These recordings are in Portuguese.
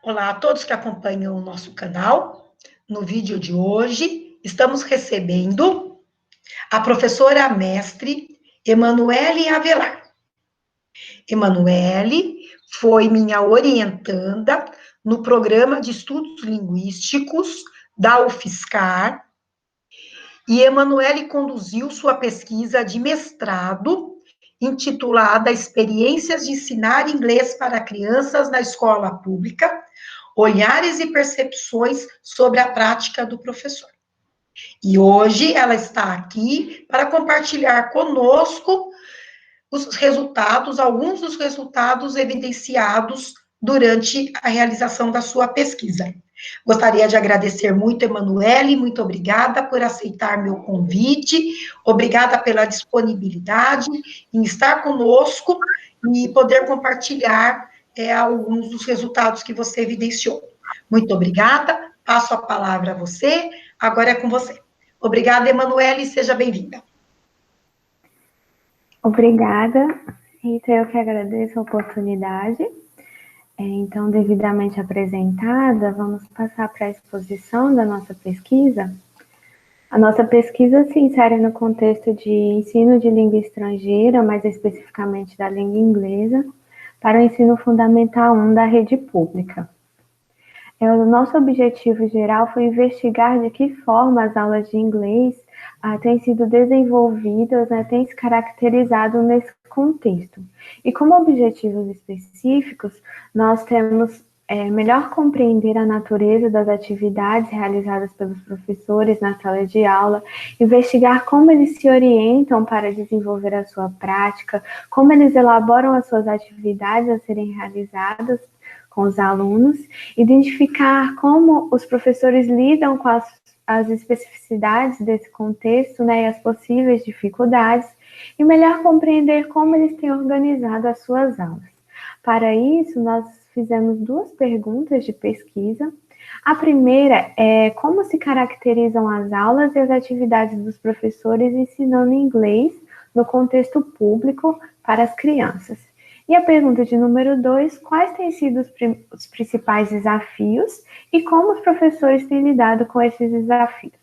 Olá a todos que acompanham o nosso canal. No vídeo de hoje, estamos recebendo a professora mestre Emanuele Avelar. Emanuele foi minha orientanda no programa de estudos linguísticos da UFSCar, e Emanuele conduziu sua pesquisa de mestrado intitulada Experiências de Ensinar Inglês para Crianças na Escola Pública, Olhares e Percepções sobre a Prática do Professor. E hoje ela está aqui para compartilhar conosco os resultados, alguns dos resultados evidenciados durante a realização da sua pesquisa. Gostaria de agradecer muito, Emanuele, muito obrigada por aceitar meu convite, obrigada pela disponibilidade em estar conosco e poder compartilhar alguns dos resultados que você evidenciou. Muito obrigada, passo a palavra a você, agora é com você. Obrigada, Emanuele, seja bem-vinda. Obrigada, Rita, eu que agradeço a oportunidade. Então, devidamente apresentada, vamos passar para a exposição da nossa pesquisa. A nossa pesquisa se insere no contexto de ensino de língua estrangeira, mais especificamente da língua inglesa, para o ensino fundamental 1 da rede pública. O nosso objetivo geral foi investigar de que forma as aulas de inglês têm sido desenvolvidas, têm se caracterizado nesse contexto. E como objetivos específicos, nós temos melhor compreender a natureza das atividades realizadas pelos professores na sala de aula, investigar como eles se orientam para desenvolver a sua prática, como eles elaboram as suas atividades a serem realizadas com os alunos, identificar como os professores lidam com as especificidades desse contexto, e as possíveis dificuldades, e melhor compreender como eles têm organizado as suas aulas. Para isso, nós fizemos 2 perguntas de pesquisa. A primeira é como se caracterizam as aulas e as atividades dos professores ensinando inglês no contexto público para as crianças. E a pergunta de número 2, quais têm sido os principais desafios e como os professores têm lidado com esses desafios?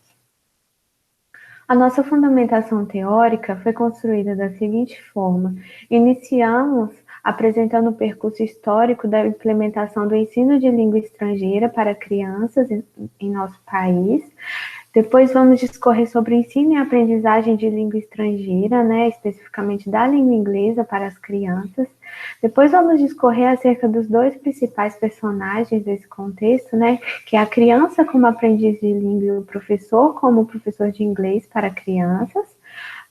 A nossa fundamentação teórica foi construída da seguinte forma: iniciamos apresentando o percurso histórico da implementação do ensino de língua estrangeira para crianças em nosso país. Depois vamos discorrer sobre o ensino e aprendizagem de língua estrangeira, especificamente da língua inglesa para as crianças. Depois vamos discorrer acerca dos 2 principais personagens desse contexto, que é a criança como aprendiz de língua e o professor como professor de inglês para crianças.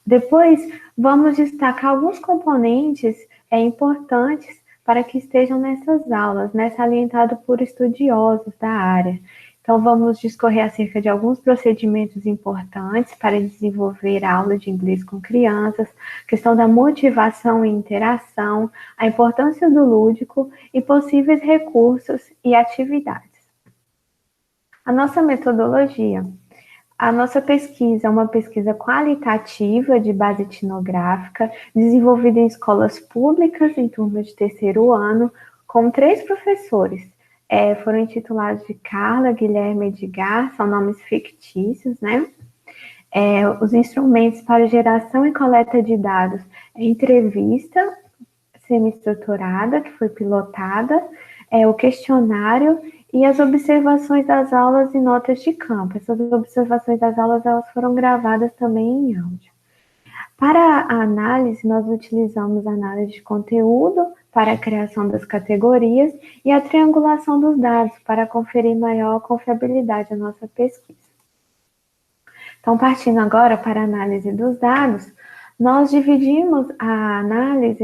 Depois vamos destacar alguns componentes importantes para que estejam nessas aulas, salientado por estudiosos da área. Então, vamos discorrer acerca de alguns procedimentos importantes para desenvolver a aula de inglês com crianças, questão da motivação e interação, a importância do lúdico e possíveis recursos e atividades. A nossa metodologia. A nossa pesquisa é uma pesquisa qualitativa de base etnográfica, desenvolvida em escolas públicas em turma de 3º ano, com 3 professores. Foram intitulados de Carla, Guilherme e Edgar, são nomes fictícios, os instrumentos para geração e coleta de dados, entrevista semi-estruturada, que foi pilotada, o questionário e as observações das aulas e notas de campo. Essas observações das aulas elas foram gravadas também em áudio. Para a análise, nós utilizamos a análise de conteúdo para a criação das categorias e a triangulação dos dados para conferir maior confiabilidade à nossa pesquisa. Então, partindo agora para a análise dos dados, nós dividimos a análise,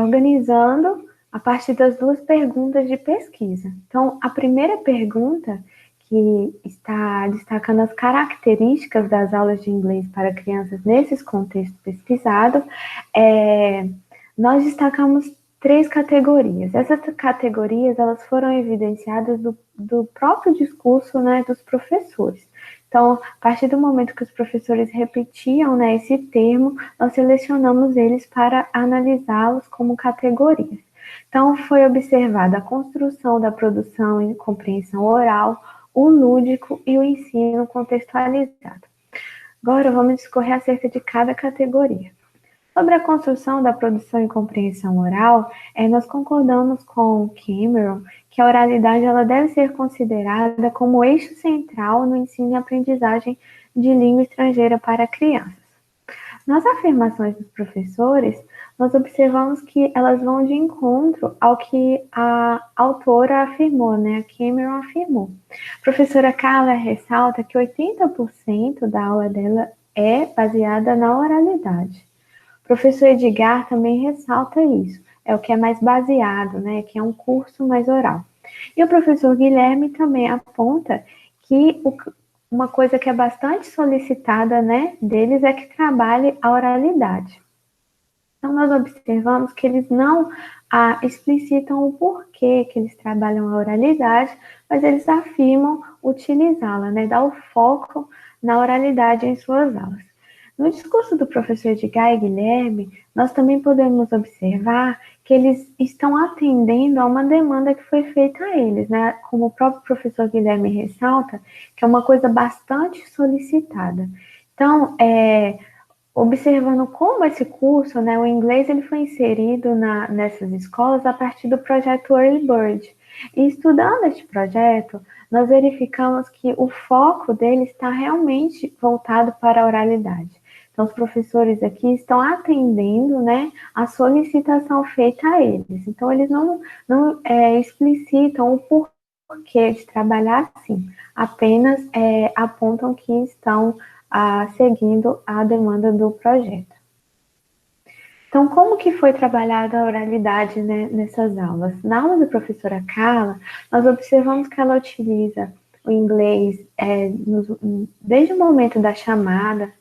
organizando a partir das 2 perguntas de pesquisa. Então, a primeira pergunta, que está destacando as características das aulas de inglês para crianças nesses contextos pesquisados, nós destacamos 3 categorias. Essas categorias elas foram evidenciadas do próprio discurso dos professores. Então, a partir do momento que os professores repetiam esse termo, nós selecionamos eles para analisá-los como categorias. Então, foi observada a construção da produção e compreensão oral, o lúdico e o ensino contextualizado. Agora, vamos discorrer acerca de cada categoria. Sobre a construção da produção e compreensão oral, nós concordamos com Cameron que a oralidade ela deve ser considerada como eixo central no ensino e aprendizagem de língua estrangeira para crianças. Nas afirmações dos professores, nós observamos que elas vão de encontro ao que a autora afirmou, né? A Cameron afirmou. A professora Carla ressalta que 80% da aula dela é baseada na oralidade. O professor Edgar também ressalta isso, é o que é mais baseado, né, que é um curso mais oral. E o professor Guilherme também aponta que uma coisa que é bastante solicitada, né, deles é que trabalhe a oralidade. Então, nós observamos que eles não explicitam o porquê que eles trabalham a oralidade, mas eles afirmam utilizá-la, né, dar o foco na oralidade em suas aulas. No discurso do professor Edgar e Guilherme, nós também podemos observar que eles estão atendendo a uma demanda que foi feita a eles, né? Como o próprio professor Guilherme ressalta, que é uma coisa bastante solicitada. Então, observando como esse curso, né, o inglês, ele foi inserido nessas escolas a partir do projeto Early Bird. E estudando este projeto, nós verificamos que o foco dele está realmente voltado para a oralidade. Então, os professores aqui estão atendendo, né, a solicitação feita a eles. Então, eles não explicitam o porquê de trabalhar assim, apenas apontam que estão seguindo a demanda do projeto. Então, como que foi trabalhada a oralidade, né, nessas aulas? Na aula da professora Carla, nós observamos que ela utiliza o inglês desde o momento da chamada,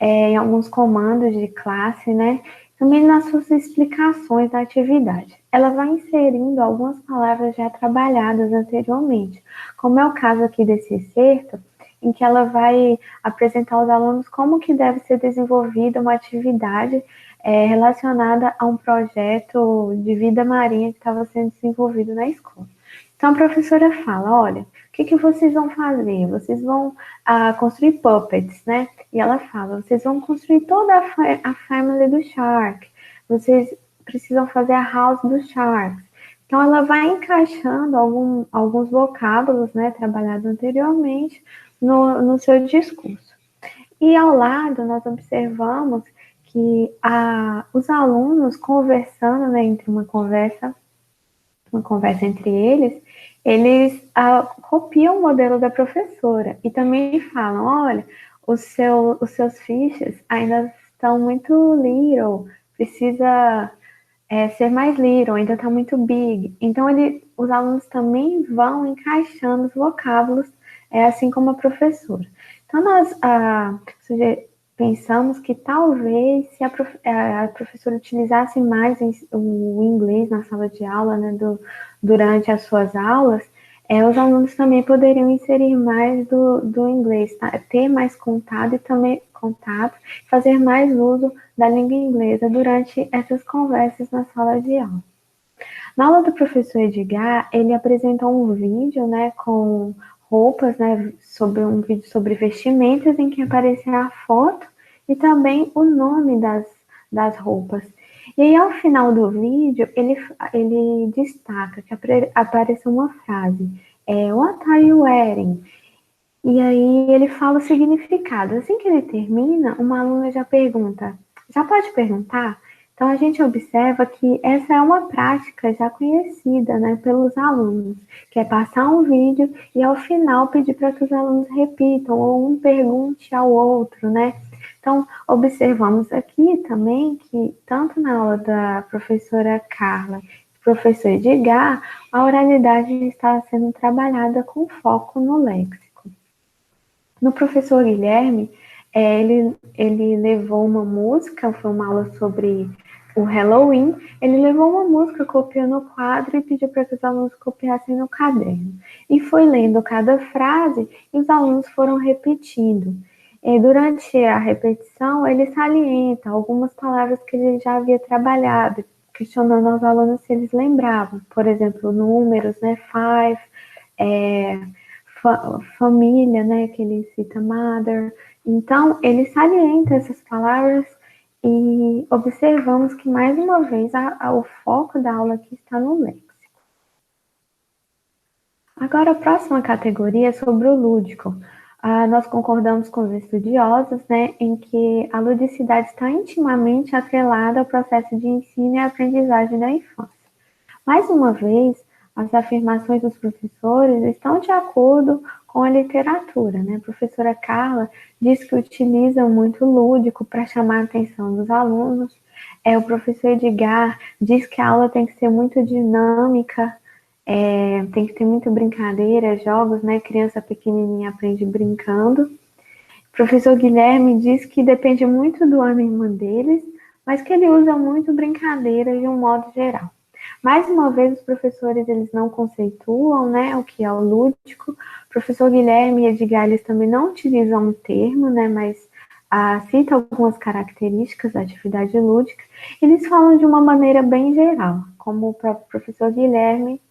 em alguns comandos de classe, né? Também nas suas explicações da atividade. Ela vai inserindo algumas palavras já trabalhadas anteriormente, como é o caso aqui desse excerto, em que ela vai apresentar aos alunos como que deve ser desenvolvida uma atividade relacionada a um projeto de vida marinha que estava sendo desenvolvido na escola. Então, a professora fala, olha, o que vocês vão fazer? Vocês vão construir puppets, né? E ela fala, vocês vão construir toda a family do Shark. Vocês precisam fazer a house dos Sharks. Então, ela vai encaixando alguns vocábulos, né, trabalhados anteriormente, no seu discurso. E ao lado, nós observamos que os alunos conversando, né, uma conversa entre eles copiam o modelo da professora e também falam, olha, os seus fichas ainda estão muito little, precisa ser mais little, ainda está muito big. Então, os alunos também vão encaixando os vocábulos, assim como a professora. Então, nós pensamos que talvez se a professora utilizasse mais o inglês na sala de aula, né, durante as suas aulas, os alunos também poderiam inserir mais do inglês, tá? Ter mais contato e também fazer mais uso da língua inglesa durante essas conversas na sala de aula. Na aula do professor Edgar, ele apresentou um vídeo, né, com roupas, né, um vídeo sobre vestimentas em que aparecia a foto e também o nome das roupas. E aí, ao final do vídeo, ele destaca que apareceu uma frase, What are you wearing? E aí ele fala o significado. Assim que ele termina, uma aluna já pergunta, já pode perguntar? Então, a gente observa que essa é uma prática já conhecida, né, pelos alunos, que é passar um vídeo e, ao final, pedir para que os alunos repitam, ou um pergunte ao outro, né? Então, observamos aqui também que, tanto na aula da professora Carla e do professor Edgar, a oralidade está sendo trabalhada com foco no léxico. No professor Guilherme, ele levou uma música, foi uma aula sobre o Halloween, ele levou uma música, copiou no quadro e pediu para que os alunos copiassem no caderno. E foi lendo cada frase e os alunos foram repetindo. E durante a repetição, ele salienta algumas palavras que ele já havia trabalhado, que questionando aos alunos se eles lembravam, por exemplo, números, né, five, família, né, que ele cita mother. Então, ele salienta essas palavras e observamos que, mais uma vez, o foco da aula aqui está no léxico. Agora, a próxima categoria é sobre o lúdico. Nós concordamos com os estudiosos, né, em que a ludicidade está intimamente atrelada ao processo de ensino e aprendizagem da infância. Mais uma vez, as afirmações dos professores estão de acordo com a literatura, né? A professora Carla diz que utilizam muito lúdico para chamar a atenção dos alunos. O professor Edgar diz que a aula tem que ser muito dinâmica, tem que ter muita brincadeira, jogos, né? Criança pequenininha aprende brincando. O professor Guilherme diz que depende muito do ânimo deles, mas que ele usa muito brincadeira de um modo geral. Mais uma vez, os professores eles não conceituam, né, o que é o lúdico. O professor Guilherme e Edgar eles também não utilizam um termo, né, mas cita algumas características da atividade lúdica. Eles falam de uma maneira bem geral, como o próprio professor Guilherme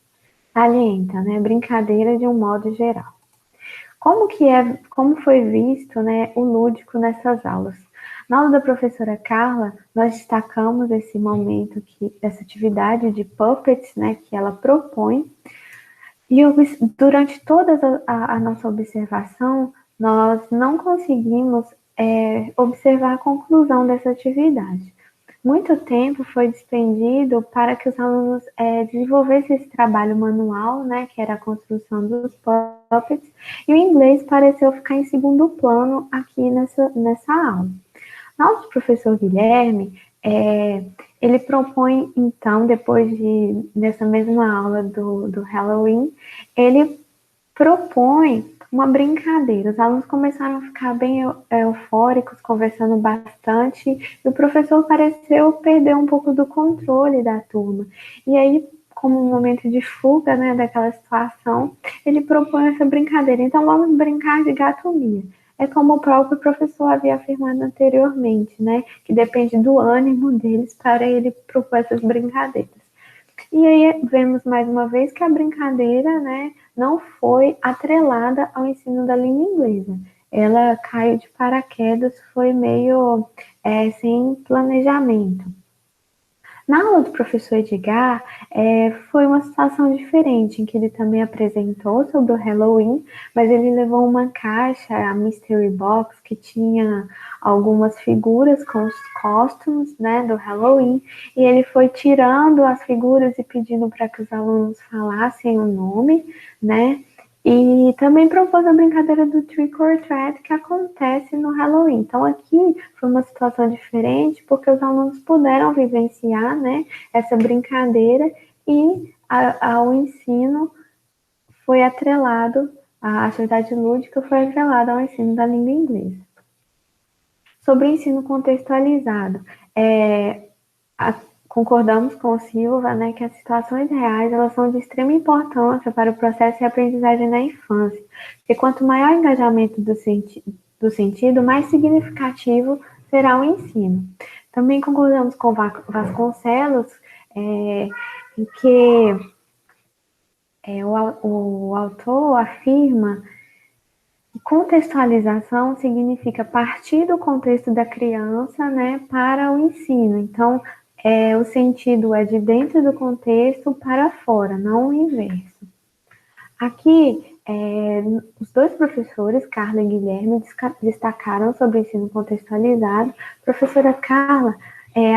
salienta, né, brincadeira de um modo geral. Como foi visto, né, o lúdico nessas aulas? Na aula da professora Carla, nós destacamos esse momento, essa atividade de puppets, né, que ela propõe, e durante toda a nossa observação, nós não conseguimos observar a conclusão dessa atividade. Muito tempo foi despendido para que os alunos desenvolvessem esse trabalho manual, né, que era a construção dos puppets, e o inglês pareceu ficar em segundo plano aqui nessa aula. Nosso professor Guilherme, ele propõe, então, nessa mesma aula do Halloween, ele propõe uma brincadeira. Os alunos começaram a ficar bem eufóricos, conversando bastante, e o professor pareceu perder um pouco do controle da turma. E aí, como um momento de fuga, né, daquela situação, ele propõe essa brincadeira. Então, vamos brincar de gato-mia. É como o próprio professor havia afirmado anteriormente, né, que depende do ânimo deles para ele propor essas brincadeiras. E aí vemos mais uma vez que a brincadeira, né, não foi atrelada ao ensino da língua inglesa. Ela caiu de paraquedas, foi meio sem planejamento. Na aula do professor Edgar, foi uma situação diferente, em que ele também apresentou sobre o Halloween, mas ele levou uma caixa, a Mystery Box, que tinha algumas figuras com os costumes, né, do Halloween, e ele foi tirando as figuras e pedindo para que os alunos falassem o nome, né, e também propôs a brincadeira do Trick or Treat, que acontece no Halloween. Então, aqui foi uma situação diferente, porque os alunos puderam vivenciar, né, essa brincadeira, e ao ensino foi atrelado, a atividade lúdica foi atrelada ao ensino da língua inglesa. Sobre o ensino contextualizado, concordamos com o Silva, né, que as situações reais elas são de extrema importância para o processo de aprendizagem na infância, porque quanto maior o engajamento do sentido, mais significativo será o ensino. Também concordamos com Vasconcelos, em que o autor afirma que contextualização significa partir do contexto da criança, né, para o ensino. Então, o sentido é de dentro do contexto para fora, não o inverso. Aqui, os dois professores, Carla e Guilherme, destacaram sobre o ensino contextualizado. A professora Carla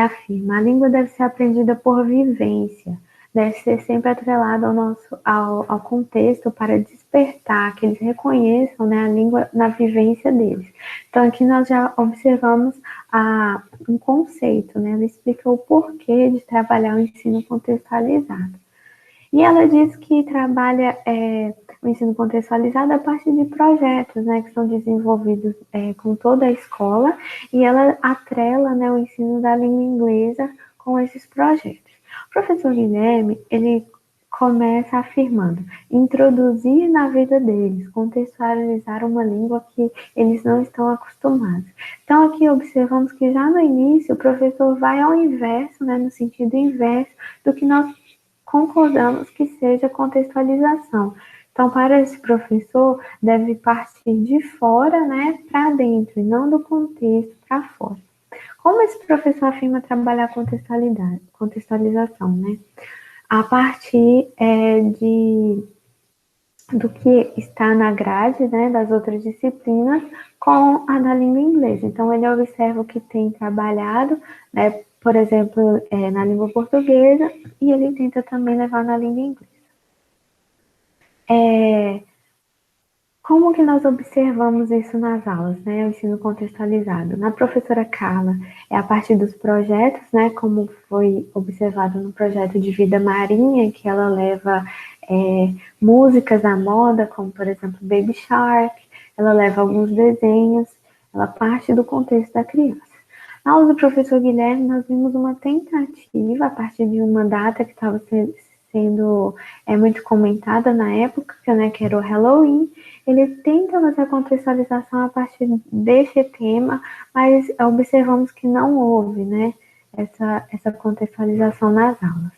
afirma: a língua deve ser aprendida por vivência, deve ser sempre atrelada ao contexto para despertar, que eles reconheçam, né, a língua na vivência deles. Então, aqui nós já observamos um conceito, né? Ela explica o porquê de trabalhar o ensino contextualizado. E ela diz que trabalha o ensino contextualizado a partir de projetos, né, que são desenvolvidos com toda a escola, e ela atrela, né, o ensino da língua inglesa com esses projetos. O professor Guilherme, ele começa afirmando: introduzir na vida deles, contextualizar uma língua que eles não estão acostumados. Então, aqui observamos que já no início o professor vai ao inverso, né, no sentido inverso do que nós concordamos que seja contextualização. Então, para esse professor, deve partir de fora, né, para dentro, e não do contexto para fora. Como esse professor afirma trabalhar contextualização, né? A partir do que está na grade, né, das outras disciplinas com a da língua inglesa. Então, ele observa o que tem trabalhado, né, por exemplo, na língua portuguesa, e ele tenta também levar na língua inglesa. Como que nós observamos isso nas aulas, né, o ensino contextualizado? Na professora Carla, é a partir dos projetos, né, como foi observado no projeto de Vida Marinha, que ela leva músicas à moda, como, por exemplo, Baby Shark, ela leva alguns desenhos, ela parte do contexto da criança. Na aula do professor Guilherme, nós vimos uma tentativa, a partir de uma data que estava sendo muito comentada na época, né, que era o Halloween. Ele tenta fazer a contextualização a partir desse tema, mas observamos que não houve, né, essa contextualização nas aulas.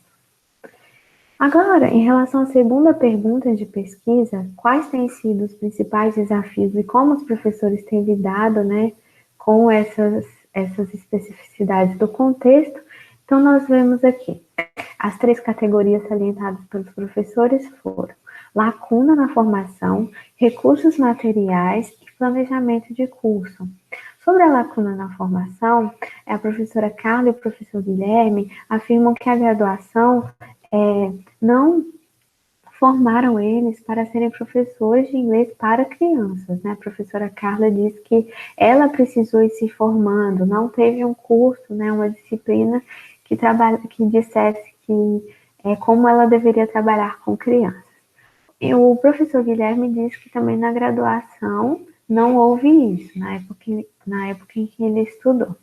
Agora, em relação à segunda pergunta de pesquisa, quais têm sido os principais desafios e como os professores têm lidado, né, com essas especificidades do contexto? Então, nós vemos aqui, as 3 categorias salientadas pelos professores foram lacuna na formação, recursos materiais e planejamento de curso. Sobre a lacuna na formação, a professora Carla e o professor Guilherme afirmam que a graduação não formaram eles para serem professores de inglês para crianças, né? A professora Carla diz que ela precisou ir se formando, não teve um curso, né, uma disciplina que dissesse que como ela deveria trabalhar com crianças. E o professor Guilherme diz que também na graduação não houve isso, na época em que ele estudou.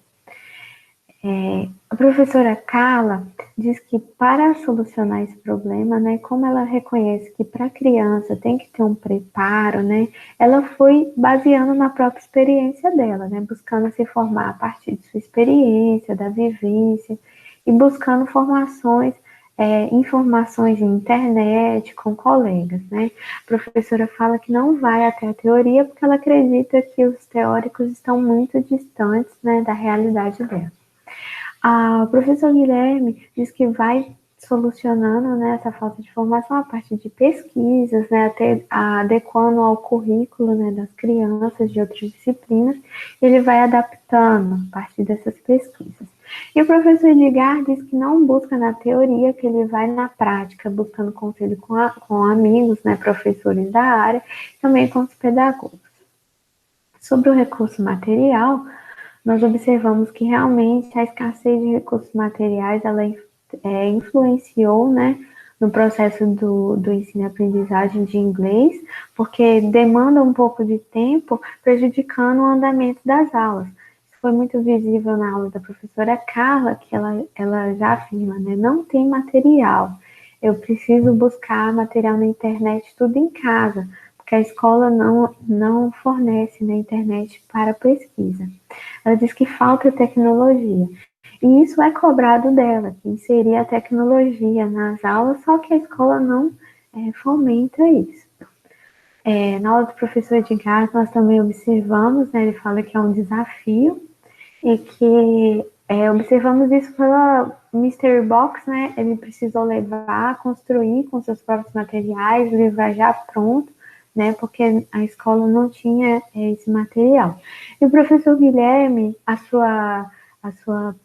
A professora Carla diz que para solucionar esse problema, né, como ela reconhece que para a criança tem que ter um preparo, né, ela foi baseando na própria experiência dela, né, buscando se formar a partir de sua experiência, da vivência, e buscando informações em internet, com colegas, né. A professora fala que não vai até a teoria porque ela acredita que os teóricos estão muito distantes, né, da realidade dela. O professor Guilherme diz que vai solucionando, né, essa falta de formação a partir de pesquisas, né, até adequando ao currículo, né, das crianças de outras disciplinas, ele vai adaptando a partir dessas pesquisas. E o professor Edgar diz que não busca na teoria, que ele vai na prática, buscando conselho com amigos, né, professores da área, também com os pedagogos. Sobre o recurso material, nós observamos que realmente a escassez de recursos materiais, ela influenciou, né, no processo do ensino e aprendizagem de inglês, porque demanda um pouco de tempo, prejudicando o andamento das aulas. Isso foi muito visível na aula da professora Carla, que ela já afirma, né, não tem material, eu preciso buscar material na internet, tudo em casa, porque a escola não fornece na internet para pesquisa. Ela diz que falta tecnologia. E isso é cobrado dela, que inserir a tecnologia nas aulas, só que a escola não fomenta isso. Na aula do professor Edgar, nós também observamos, né, ele fala que é um desafio, e que observamos isso pela Mystery Box, né, ele precisou construir com seus próprios materiais, levar já pronto, né, porque a escola não tinha esse material. E o professor Guilherme, a sua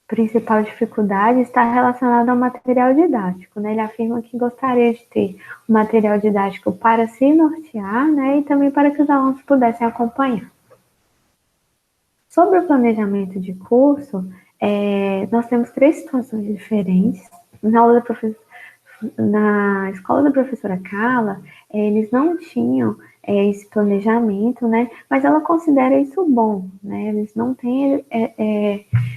principal dificuldade está relacionada ao material didático, né? Ele afirma que gostaria de ter um material didático para se nortear, né, e também para que os alunos pudessem acompanhar. Sobre o planejamento de curso, nós temos 3 situações diferentes. Na escola da professora Carla, eles não tinham esse planejamento, né? Mas ela considera isso bom, né? Eles não têm,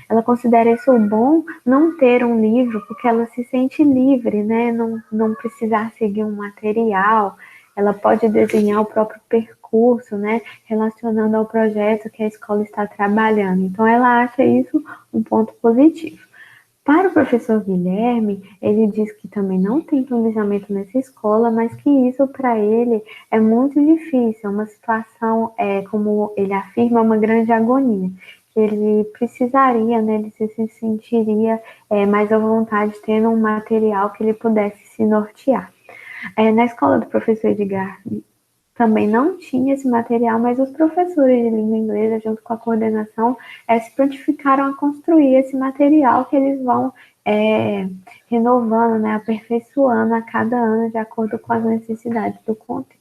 ela considera isso bom não ter um livro, porque ela se sente livre, né? Não precisar seguir um material, ela pode desenhar o próprio percurso, né? Relacionando ao projeto que a escola está trabalhando. Então, ela acha isso um ponto positivo. Para o professor Guilherme, ele diz que também não tem planejamento nessa escola, mas que isso para ele é muito difícil, é uma situação, como ele afirma, uma grande agonia, que ele precisaria, né, ele se sentiria mais à vontade tendo um material que ele pudesse se nortear. Na escola do professor Edgar também não tinha esse material, mas os professores de língua inglesa, junto com a coordenação, se prontificaram a construir esse material que eles vão renovando, né, aperfeiçoando a cada ano, de acordo com as necessidades do contexto.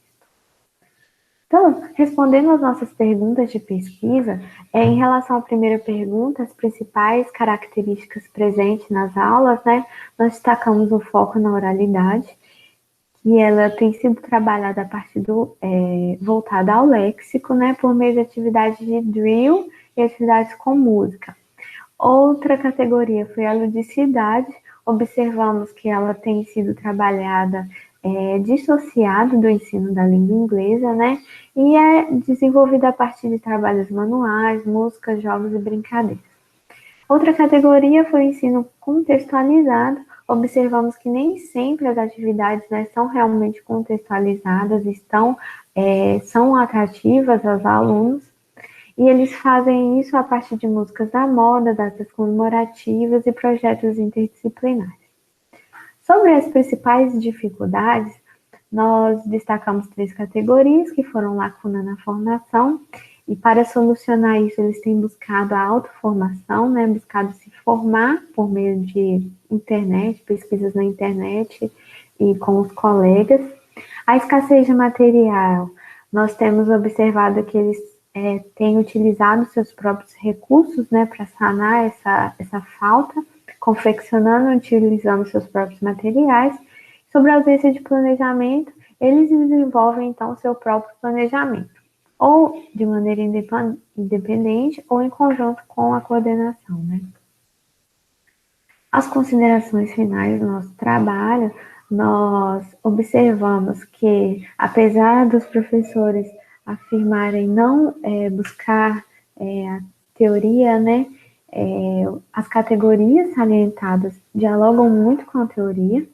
Então, respondendo às nossas perguntas de pesquisa, em relação à primeira pergunta, as principais características presentes nas aulas, né, nós destacamos o foco na oralidade, e ela tem sido trabalhada a partir voltada ao léxico, né, por meio de atividades de drill e atividades com música. Outra categoria foi a ludicidade. Observamos que ela tem sido trabalhada dissociado do ensino da língua inglesa, né, e é desenvolvida a partir de trabalhos manuais, músicas, jogos e brincadeiras. Outra categoria foi o ensino contextualizado. Observamos que nem sempre as atividades, né, são realmente contextualizadas, são atrativas aos alunos, e eles fazem isso a partir de músicas da moda, datas comemorativas e projetos interdisciplinares. Sobre as principais dificuldades, nós destacamos 3 categorias, que foram lacuna na formação, e para solucionar isso, eles têm buscado a autoformação, né, buscado se formar por meio de internet, pesquisas na internet e com os colegas. A escassez de material, nós temos observado que eles têm utilizado seus próprios recursos, né, para sanar essa falta, confeccionando e utilizando seus próprios materiais. Sobre a ausência de planejamento, eles desenvolvem, então, seu próprio planejamento, ou de maneira independente, ou em conjunto com a coordenação, né? As considerações finais do nosso trabalho, nós observamos que, apesar dos professores afirmarem não buscar a teoria, né, as categorias salientadas dialogam muito com a teoria.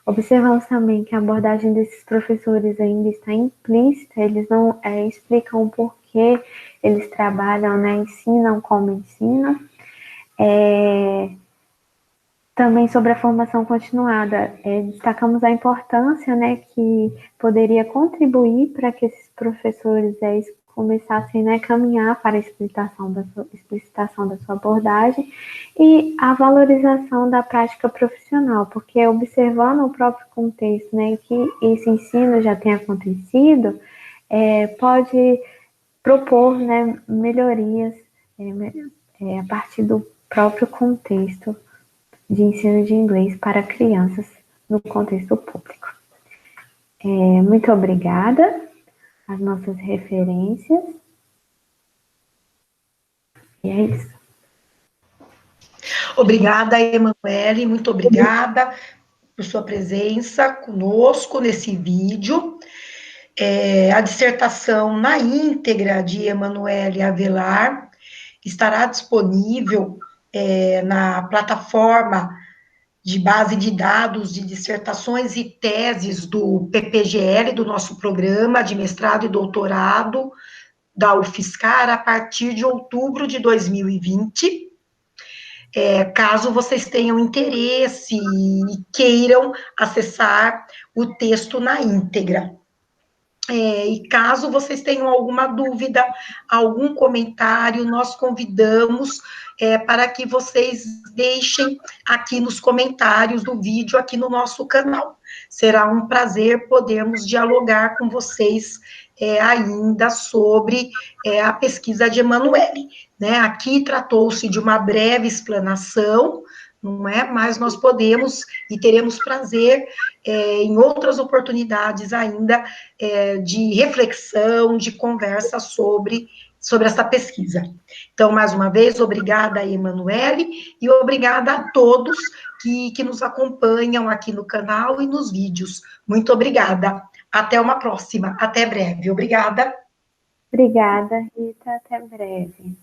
Observamos também que a abordagem desses professores ainda está implícita, eles não explicam o porquê eles trabalham, né, ensinam como ensinam. Também sobre a formação continuada, destacamos a importância, né, que poderia contribuir para que esses professores começassem, né, a caminhar para a explicitação da sua abordagem e a valorização da prática profissional, porque observando o próprio contexto, né, em que esse ensino já tem acontecido, pode propor, né, melhorias a partir do próprio contexto de ensino de inglês para crianças no contexto público. Muito obrigada, as nossas referências. E é isso. Obrigada, Emanuele, muito obrigada por sua presença conosco nesse vídeo. A dissertação na íntegra de Emanuele Avelar estará disponível na plataforma de base de dados de dissertações e teses do PPGL, do nosso programa de mestrado e doutorado da UFSCar, a partir de outubro de 2020. Caso vocês tenham interesse e queiram acessar o texto na íntegra. E caso vocês tenham alguma dúvida, algum comentário, nós convidamos para que vocês deixem aqui nos comentários do vídeo, aqui no nosso canal. Será um prazer podermos dialogar com vocês ainda sobre a pesquisa de Emanuele, né? Aqui tratou-se de uma breve explanação, não é? Mas nós podemos e teremos prazer em outras oportunidades ainda de reflexão, de conversa sobre essa pesquisa. Então, mais uma vez, obrigada, Emanuele, e obrigada a todos que nos acompanham aqui no canal e nos vídeos. Muito obrigada. Até uma próxima. Até breve. Obrigada. Obrigada, Rita. Até breve.